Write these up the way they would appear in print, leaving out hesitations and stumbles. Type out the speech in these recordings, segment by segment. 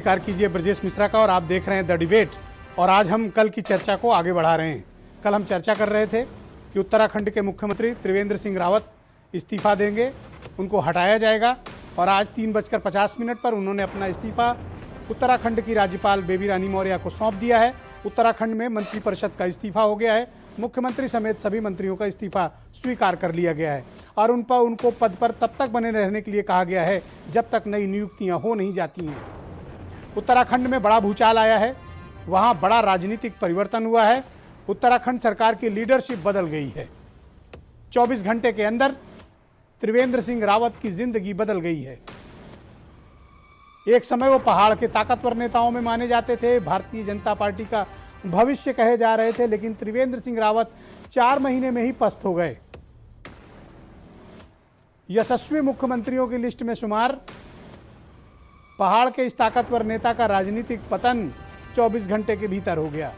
नमस्कार कीजिए ब्रजेश मिश्रा का और आप देख रहे हैं द डिबेट। और आज हम कल की चर्चा को आगे बढ़ा रहे हैं। कल हम चर्चा कर रहे थे कि उत्तराखंड के मुख्यमंत्री त्रिवेंद्र सिंह रावत इस्तीफा देंगे, उनको हटाया जाएगा। और आज 3:50 पर उन्होंने अपना इस्तीफा उत्तराखंड की राज्यपाल बेबी रानी मौर्य को सौंप दिया है। उत्तराखंड में मंत्रिपरिषद का इस्तीफा हो गया है, मुख्यमंत्री समेत सभी मंत्रियों का इस्तीफा स्वीकार कर लिया गया है और उनको पद पर तब तक बने रहने के लिए कहा गया है जब तक नई नियुक्तियां हो नहीं जाती हैं। उत्तराखंड में बड़ा भूचाल आया है, वहां बड़ा राजनीतिक परिवर्तन हुआ है। उत्तराखंड सरकार की लीडरशिप बदल गई है। 24 घंटे के अंदर त्रिवेंद्र सिंह रावत की जिंदगी बदल गई है। एक समय वो पहाड़ के ताकतवर नेताओं में माने जाते थे, भारतीय जनता पार्टी का भविष्य कहे जा रहे थे, लेकिन त्रिवेंद्र सिंह रावत 4 महीने में ही पस्त हो गए। यशस्वी मुख्यमंत्रियों की लिस्ट में शुमार पहाड़ के इस ताकतवर नेता का राजनीतिक पतन 24 घंटे के भीतर हो गया।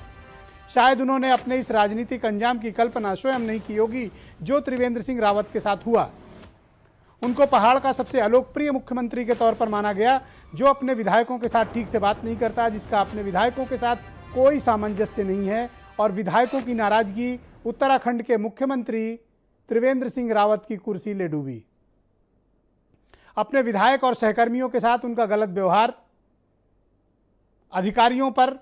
शायद उन्होंने अपने इस राजनीतिक अंजाम की कल्पना स्वयं नहीं की होगी जो त्रिवेंद्र सिंह रावत के साथ हुआ। उनको पहाड़ का सबसे अलोकप्रिय मुख्यमंत्री के तौर पर माना गया, जो अपने विधायकों के साथ ठीक से बात नहीं करता, जिसका अपने विधायकों के साथ कोई सामंजस्य नहीं है। और विधायकों की नाराजगी उत्तराखंड के मुख्यमंत्री त्रिवेंद्र सिंह रावत की कुर्सी ले डूबी। अपने विधायक और सहकर्मियों के साथ उनका गलत व्यवहार, अधिकारियों पर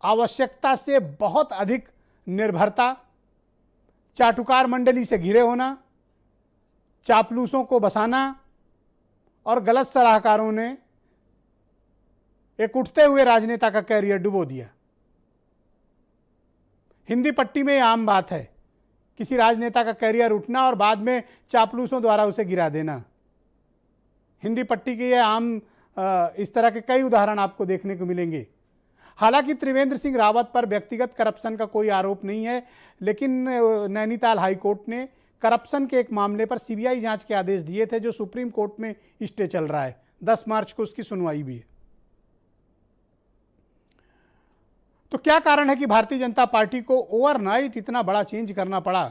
आवश्यकता से बहुत अधिक निर्भरता, चाटुकार मंडली से घिरे होना, चापलूसों को बसाना और गलत सलाहकारों ने एक उठते हुए राजनेता का कैरियर डुबो दिया। हिंदी पट्टी में यह आम बात है, किसी राजनेता का कैरियर उठना और बाद में चापलूसों द्वारा उसे गिरा देना। हिंदी पट्टी के ये आम इस तरह के कई उदाहरण आपको देखने को मिलेंगे। हालांकि त्रिवेंद्र सिंह रावत पर व्यक्तिगत करप्शन का कोई आरोप नहीं है, लेकिन नैनीताल हाईकोर्ट ने करप्शन के एक मामले पर सीबीआई जांच के आदेश दिए थे, जो सुप्रीम कोर्ट में स्टे चल रहा है। 10 मार्च को उसकी सुनवाई भी है। तो क्या कारण है कि भारतीय जनता पार्टी को ओवरनाइट इतना बड़ा चेंज करना पड़ा?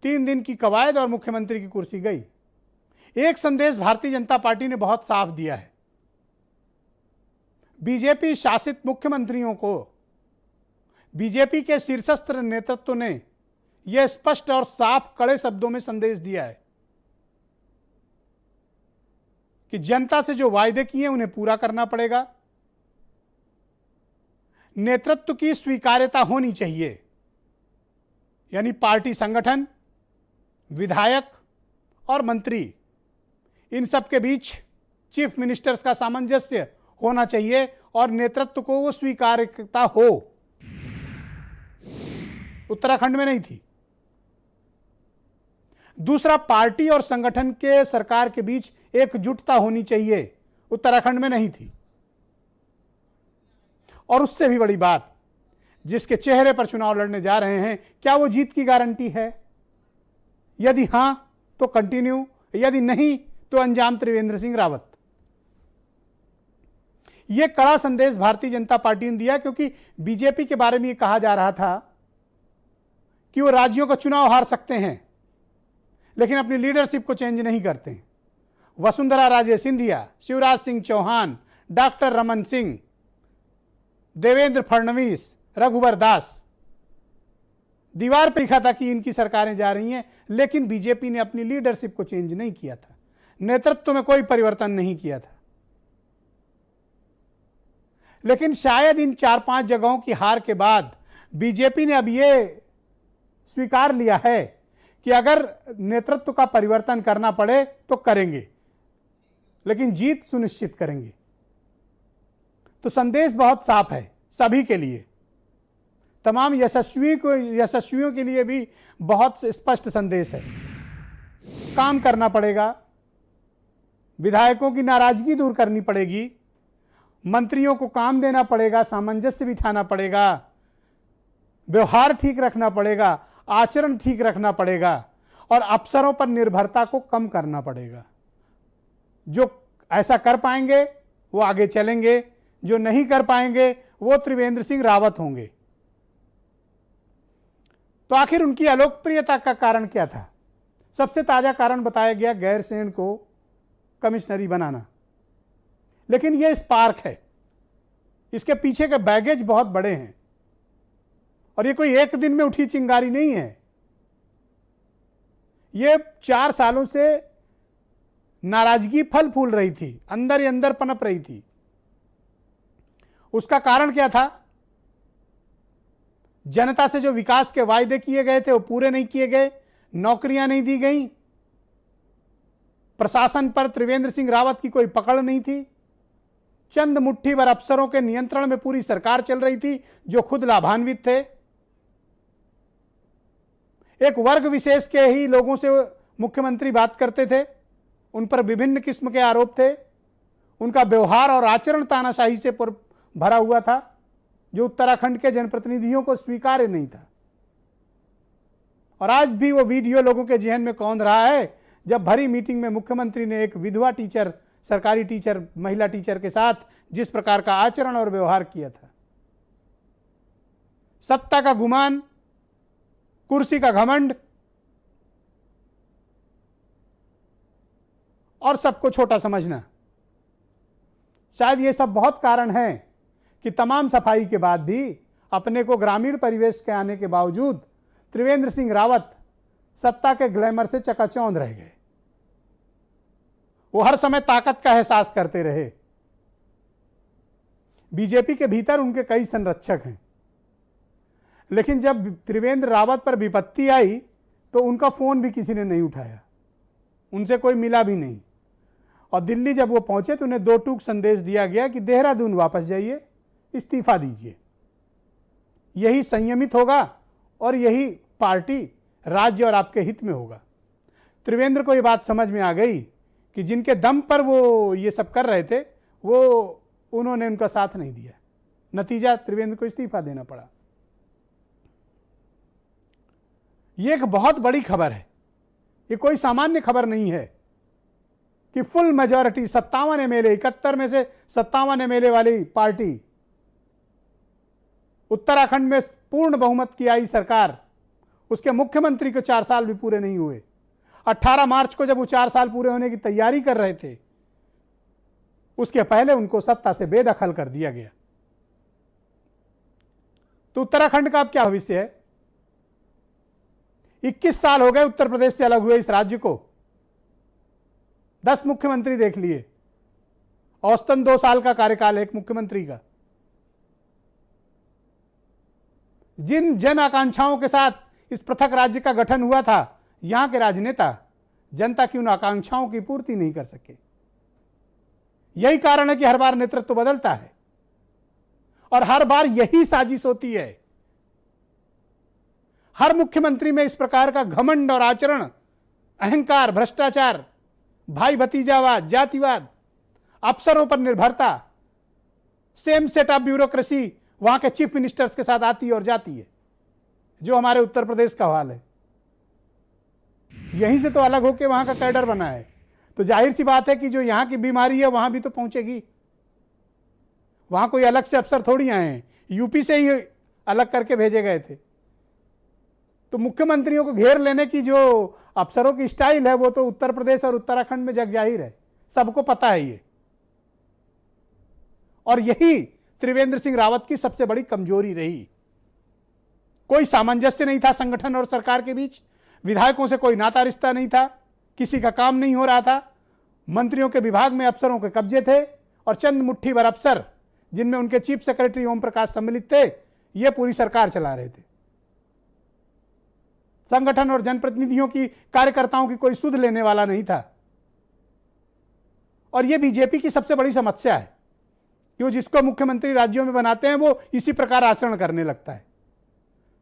3 दिन की कवायद और मुख्यमंत्री की कुर्सी गई। एक संदेश भारतीय जनता पार्टी ने बहुत साफ दिया है। बीजेपी शासित मुख्यमंत्रियों को बीजेपी के शीर्षस्थ नेतृत्व ने यह स्पष्ट और साफ कड़े शब्दों में संदेश दिया है कि जनता से जो वायदे किए उन्हें पूरा करना पड़ेगा। नेतृत्व की स्वीकार्यता होनी चाहिए, यानी पार्टी संगठन, विधायक और मंत्री, इन सब के बीच चीफ मिनिस्टर्स का सामंजस्य होना चाहिए और नेतृत्व को वो स्वीकार्यता हो। उत्तराखंड में नहीं थी। दूसरा, पार्टी और संगठन के सरकार के बीच एकजुटता होनी चाहिए, उत्तराखंड में नहीं थी। और उससे भी बड़ी बात, जिसके चेहरे पर चुनाव लड़ने जा रहे हैं, क्या वो जीत की गारंटी है? यदि हां तो कंटिन्यू, यदि नहीं तो अंजाम त्रिवेंद्र सिंह रावत। यह कड़ा संदेश भारतीय जनता पार्टी ने दिया, क्योंकि बीजेपी के बारे में यह कहा जा रहा था कि वो राज्यों का चुनाव हार सकते हैं लेकिन अपनी लीडरशिप को चेंज नहीं करते हैं। वसुंधरा राजे सिंधिया, शिवराज सिंह चौहान, डॉक्टर रमन सिंह, देवेंद्र फडणवीस, रघुवर दास, दीवार पर लिखा था कि इनकी सरकारें जा रही हैं, लेकिन बीजेपी ने अपनी लीडरशिप को चेंज नहीं किया था, नेतृत्व में कोई परिवर्तन नहीं किया था। लेकिन शायद इन 4-5 जगहों की हार के बाद बीजेपी ने अब यह स्वीकार लिया है कि अगर नेतृत्व का परिवर्तन करना पड़े तो करेंगे, लेकिन जीत सुनिश्चित करेंगे। तो संदेश बहुत साफ है सभी के लिए, तमाम यशस्वियों के लिए भी बहुत स्पष्ट संदेश है। काम करना पड़ेगा, विधायकों की नाराजगी दूर करनी पड़ेगी, मंत्रियों को काम देना पड़ेगा, सामंजस्य बिठाना पड़ेगा, व्यवहार ठीक रखना पड़ेगा, आचरण ठीक रखना पड़ेगा और अफसरों पर निर्भरता को कम करना पड़ेगा। जो ऐसा कर पाएंगे वो आगे चलेंगे, जो नहीं कर पाएंगे वो त्रिवेंद्र सिंह रावत होंगे। तो आखिर उनकी अलोकप्रियता का कारण क्या था? सबसे ताजा कारण बताया गया गैरसैंण को कमिश्नरी बनाना। लेकिन यह स्पार्क है, इसके पीछे के बैगेज बहुत बड़े हैं और ये कोई एक दिन में उठी चिंगारी नहीं है। ये 4 सालों से नाराजगी फल फूल रही थी, अंदर ही अंदर पनप रही थी। उसका कारण क्या था? जनता से जो विकास के वायदे किए गए थे वो पूरे नहीं किए गए, नौकरियां नहीं दी गई, प्रशासन पर त्रिवेंद्र सिंह रावत की कोई पकड़ नहीं थी, चंद मुट्ठी भर अफसरों के नियंत्रण में पूरी सरकार चल रही थी जो खुद लाभान्वित थे। एक वर्ग विशेष के ही लोगों से मुख्यमंत्री बात करते थे, उन पर विभिन्न किस्म के आरोप थे, उनका व्यवहार और आचरण तानाशाही से भरा हुआ था जो उत्तराखंड के जनप्रतिनिधियों को स्वीकार्य नहीं था। और आज भी वो वीडियो लोगों के जहन में कौंध रहा है जब भरी मीटिंग में मुख्यमंत्री ने एक विधवा टीचर, सरकारी टीचर, महिला टीचर के साथ जिस प्रकार का आचरण और व्यवहार किया था। सत्ता का गुमान, कुर्सी का घमंड और सबको छोटा समझना, शायद ये सब बहुत कारण हैं कि तमाम सफाई के बाद भी अपने को ग्रामीण परिवेश के आने के बावजूद त्रिवेंद्र सिंह रावत सत्ता के ग्लैमर से चकाचौंध रह गए। वो हर समय ताकत का एहसास करते रहे। बीजेपी के भीतर उनके कई संरक्षक हैं, लेकिन जब त्रिवेंद्र रावत पर विपत्ति आई तो उनका फोन भी किसी ने नहीं उठाया, उनसे कोई मिला भी नहीं। और दिल्ली जब वो पहुंचे तो उन्हें 2 टूक संदेश दिया गया कि देहरादून वापस जाइए, इस्तीफा दीजिए। यही संयमित होगा और यही पार्टी, राज्य और आपके हित में होगा। त्रिवेंद्र को ये बात समझ में आ गई कि जिनके दम पर वो ये सब कर रहे थे उन्होंने उनका साथ नहीं दिया। नतीजा त्रिवेंद्र को इस्तीफा देना पड़ा। ये एक बहुत बड़ी खबर है, ये कोई सामान्य खबर नहीं है कि फुल मेजॉरिटी 57 एमएलए, 71 में से 57 एमएलए वाली पार्टी, उत्तराखंड में पूर्ण बहुमत की आई सरकार, उसके मुख्यमंत्री को 4 साल भी पूरे नहीं हुए। 18 मार्च को जब वो 4 साल पूरे होने की तैयारी कर रहे थे, उसके पहले उनको सत्ता से बेदखल कर दिया गया। तो उत्तराखंड का अब क्या भविष्य है? 21 साल हो गए उत्तर प्रदेश से अलग हुए इस राज्य को। 10 मुख्यमंत्री देख लिए, औसतन 2 साल का कार्यकाल है एक मुख्यमंत्री का। जिन जन आकांक्षाओं के साथ इस पृथक राज्य का गठन हुआ था, यहां के राजनेता जनता की उन आकांक्षाओं की पूर्ति नहीं कर सके। यही कारण है कि हर बार नेतृत्व बदलता है और हर बार यही साजिश होती है। हर मुख्यमंत्री में इस प्रकार का घमंड और आचरण, अहंकार, भ्रष्टाचार, भाई भतीजावाद, जातिवाद, अफसरों पर निर्भरता, सेम सेट ऑफ ब्यूरोक्रेसी वहां के चीफ मिनिस्टर्स के साथ आती और जाती है, जो हमारे उत्तर प्रदेश का हाल है। यहीं से तो अलग होकर वहां का कैडर बना है, तो जाहिर सी बात है कि जो यहां की बीमारी है वहां भी तो पहुंचेगी। वहां कोई अलग से अफसर थोड़ी आए हैं, यूपी से ही अलग करके भेजे गए थे। तो मुख्यमंत्रियों को घेर लेने की जो अफसरों की स्टाइल है वो तो उत्तर प्रदेश और उत्तराखंड में जग जाहिर है, सबको पता है ये। और यही त्रिवेंद्र सिंह रावत की सबसे बड़ी कमजोरी रही। कोई सामंजस्य नहीं था संगठन और सरकार के बीच, विधायकों से कोई नाता रिश्ता नहीं था, किसी का काम नहीं हो रहा था, मंत्रियों के विभाग में अफसरों के कब्जे थे और चंद मुट्ठी भर अफसर, जिनमें उनके चीफ सेक्रेटरी ओम प्रकाश सम्मिलित थे, ये पूरी सरकार चला रहे थे। संगठन और जनप्रतिनिधियों की, कार्यकर्ताओं की कोई सुध लेने वाला नहीं था। और यह बीजेपी की सबसे बड़ी समस्या है कि वो जिसको मुख्यमंत्री राज्यों में बनाते हैं वो इसी प्रकार आचरण करने लगता है,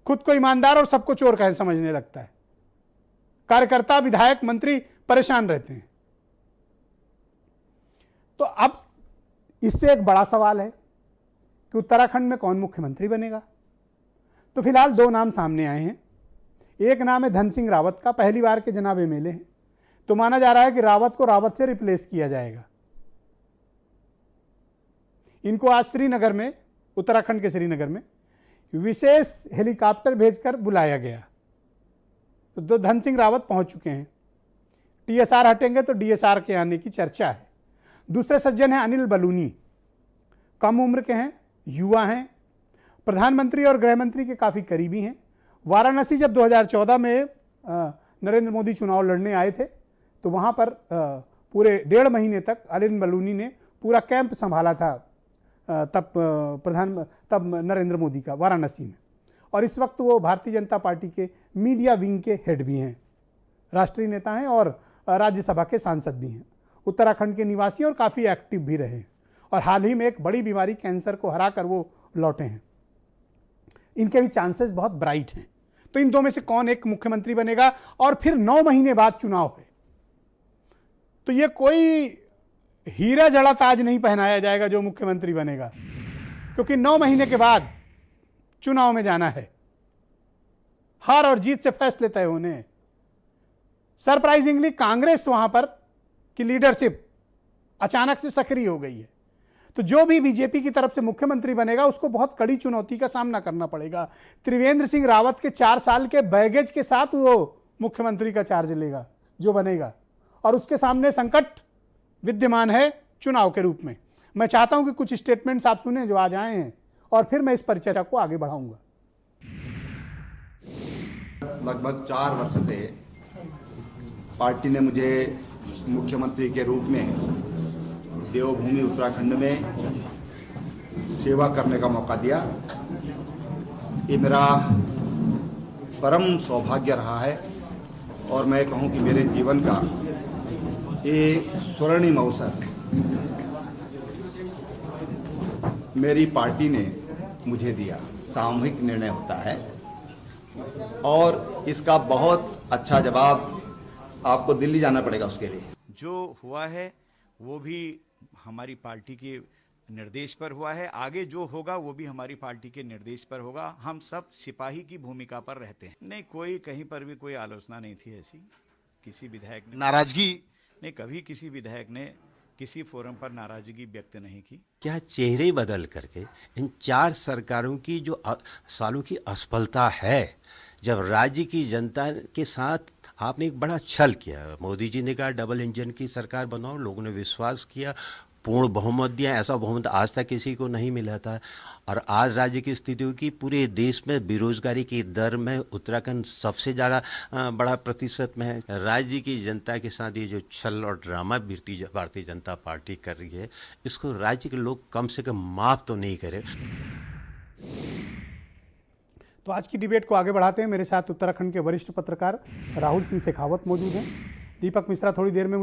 खुद को ईमानदार और सबको चोर कह समझने लगता है। कार्यकर्ता, विधायक, मंत्री परेशान रहते हैं। तो अब इससे एक बड़ा सवाल है कि उत्तराखंड में कौन मुख्यमंत्री बनेगा। तो फिलहाल 2 नाम सामने आए हैं। एक नाम है धन सिंह रावत का, पहली बार के जनाब एमएलए हैं, तो माना जा रहा है कि रावत को रावत से रिप्लेस किया जाएगा। इनको आज श्रीनगर में, उत्तराखंड के श्रीनगर में विशेष हेलीकॉप्टर भेजकर बुलाया गया। तो धन सिंह रावत पहुंच चुके हैं। टीएसआर हटेंगे तो डीएसआर के आने की चर्चा है। दूसरे सज्जन हैं अनिल बलूनी, कम उम्र के हैं, युवा हैं, प्रधानमंत्री और गृह मंत्री के काफ़ी करीबी हैं। वाराणसी जब 2014 में नरेंद्र मोदी चुनाव लड़ने आए थे तो वहाँ पर पूरे 1.5 महीने तक अनिल बलूनी ने पूरा कैंप संभाला था तब नरेंद्र मोदी का वाराणसी में। और इस वक्त वो भारतीय जनता पार्टी के मीडिया विंग के हेड भी हैं, राष्ट्रीय नेता हैं और राज्यसभा के सांसद भी हैं। उत्तराखंड के निवासी और काफ़ी एक्टिव भी रहे हैं और हाल ही में एक बड़ी बीमारी कैंसर को हराकर वो लौटे हैं। इनके भी चांसेस बहुत ब्राइट हैं। तो इन दो में से कौन एक मुख्यमंत्री बनेगा? और फिर 9 महीने बाद चुनाव है, तो ये कोई हीरा जड़ा ताज नहीं पहनाया जाएगा जो मुख्यमंत्री बनेगा, क्योंकि 9 महीने के बाद चुनाव में जाना है। हार और जीत से फैसले तय होने हैं। सरप्राइजिंगली कांग्रेस वहां पर की लीडरशिप अचानक से सक्रिय हो गई है। तो जो भी बीजेपी की तरफ से मुख्यमंत्री बनेगा उसको बहुत कड़ी चुनौती का सामना करना पड़ेगा। त्रिवेंद्र सिंह रावत के 4 साल के बैगेज के साथ वो मुख्यमंत्री का चार्ज लेगा जो बनेगा, और उसके सामने संकट विद्यमान है चुनाव के रूप में। मैं चाहता हूं कि कुछ स्टेटमेंट्स आप सुने जो आज आए हैं और फिर मैं इस परिचर्चा को आगे बढ़ाऊंगा। लगभग 4 वर्ष से पार्टी ने मुझे मुख्यमंत्री के रूप में देवभूमि उत्तराखंड में सेवा करने का मौका दिया। ये मेरा परम सौभाग्य रहा है और मैं कहूं कि मेरे जीवन का एक स्वर्णिम अवसर मेरी पार्टी ने मुझे दिया। सामूहिक निर्णय होता है और इसका बहुत अच्छा जवाब आपको दिल्ली जाना पड़ेगा उसके लिए। जो हुआ है वो भी हमारी पार्टी के निर्देश पर हुआ है, आगे जो होगा वो भी हमारी पार्टी के निर्देश पर होगा। हम सब सिपाही की भूमिका पर रहते हैं। नहीं, कोई कहीं पर भी कोई आलोचना नहीं थी ऐसी, किसी विधायक ने नाराजगी नहीं, कभी किसी विधायक ने किसी फोरम पर नाराजगी व्यक्त नहीं की। क्या चेहरे बदल करके इन 4 सरकारों की जो सालों की असफलता है, जब राज्य की जनता के साथ आपने एक बड़ा छल किया। मोदी जी ने कहा डबल इंजन की सरकार बनाओ, लोगों ने विश्वास किया, पूर्ण बहुमत दिया। ऐसा बहुमत आज तक किसी को नहीं मिला था। और आज राज्य की स्थिति हुई कि पूरे देश में बेरोजगारी की दर में उत्तराखंड सबसे ज़्यादा बड़ा प्रतिशत में है। राज्य की जनता के साथ ये जो छल और ड्रामा भारतीय जनता पार्टी कर रही है, इसको राज्य के लोग कम से कम माफ़ तो नहीं करें। तो आज की डिबेट को आगे बढ़ाते हैं। मेरे साथ उत्तराखंड के वरिष्ठ पत्रकार राहुल सिंह शेखावत मौजूद हैं। दीपक मिश्रा थोड़ी देर में